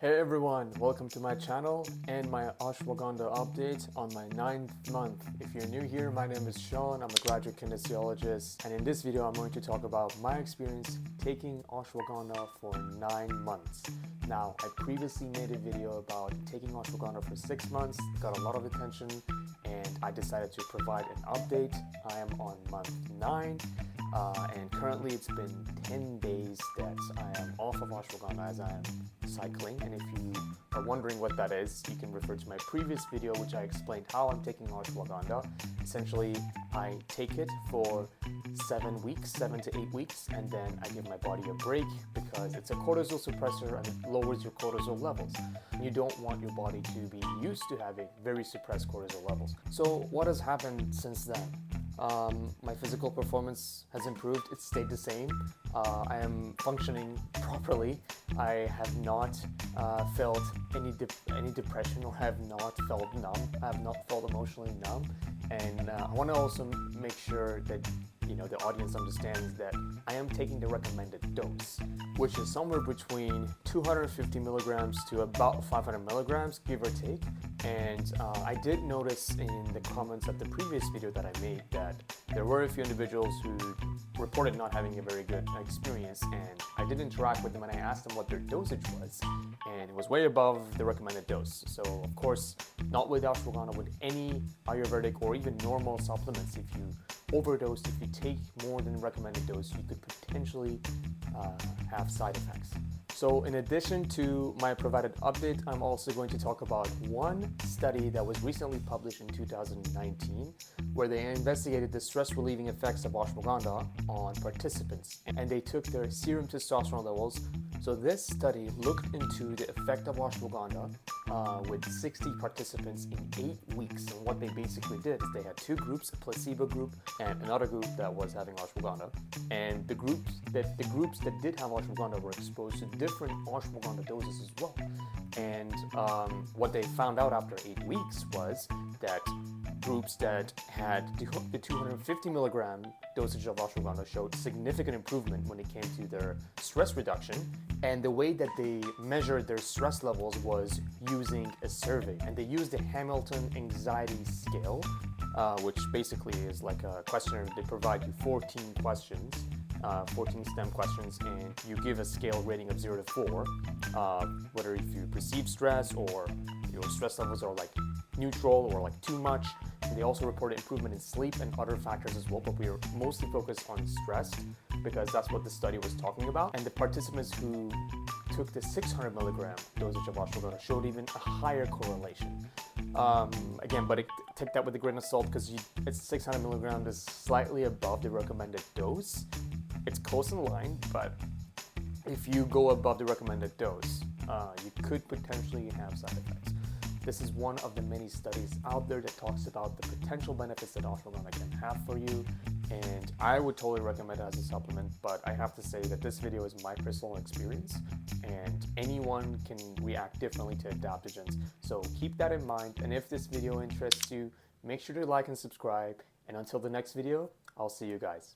Hey everyone, welcome to my channel and my Ashwagandha update on my 9th month. If you're new here, my name is Sean, I'm a graduate kinesiologist, and in this video I'm going to talk about my experience taking Ashwagandha for 9 months. Now, I previously made a video about taking Ashwagandha for 6 months, got a lot of attention, and I decided to provide an update. I am on month 9. And currently it's been 10 days that I am off of Ashwagandha as I am cycling, and if you are wondering what that is, you can refer to my previous video which I explained how I'm taking Ashwagandha. Essentially, I take it for 7 to 8 weeks and then I give my body a break because it's a cortisol suppressor and it lowers your cortisol levels. You don't want your body to be used to having very suppressed cortisol levels. So what has happened since then? My physical performance has improved. It's stayed the same. I am functioning properly. I have not felt any depression or have not felt numb. I have not felt emotionally numb. And I want to also make sure that the audience understands that I am taking the recommended dose, which is somewhere between 250 milligrams to about 500 milligrams, give or take. And I did notice in the comments of the previous video that I made that there were a few individuals who reported not having a very good experience, and I did interact with them and I asked them what their dosage was, and it was way above the recommended dose. So of course, not with Ashwagandha, with any Ayurvedic or even normal supplements, if you overdose, if you take more than the recommended dose, you could potentially have side effects. So in addition to my provided update, I'm also going to talk about one study that was recently published in 2019 where they investigated the stress-relieving effects of Ashwagandha on participants, and they took their serum testosterone levels. So this study looked into the effect of Ashwagandha with 60 participants in 8 weeks, and what they basically did is they had two groups, a placebo group and another group that was having Ashwagandha, and the groups that did have Ashwagandha were exposed to different Ashwagandha doses as well. And what they found out after 8 weeks was that groups that had the 250 milligram dosage of Ashwagandha showed significant improvement when it came to their stress reduction. And the way that they measured their stress levels was using a survey, and they used the Hamilton Anxiety Scale, which basically is like a questionnaire. They provide you 14 questions, 14 STEM questions, and you give a scale rating of 0 to 4, whether if you perceive stress or your stress levels are like neutral or like too much. And they also reported improvement in sleep and other factors as well, but we are mostly focused on stress because that's what the study was talking about. And the participants who took the 600 milligram dosage of Ashwagandha showed even a higher correlation. Again, but take that with a grain of salt because it's 600 milligrams is slightly above the recommended dose. It's close in line, but if you go above the recommended dose, you could potentially have side effects. This is one of the many studies out there that talks about the potential benefits that Ashwagandha can have for you, and I would totally recommend it as a supplement, but I have to say that this video is my personal experience, and anyone can react differently to adaptogens. So keep that in mind, and if this video interests you, make sure to like and subscribe, and until the next video, I'll see you guys.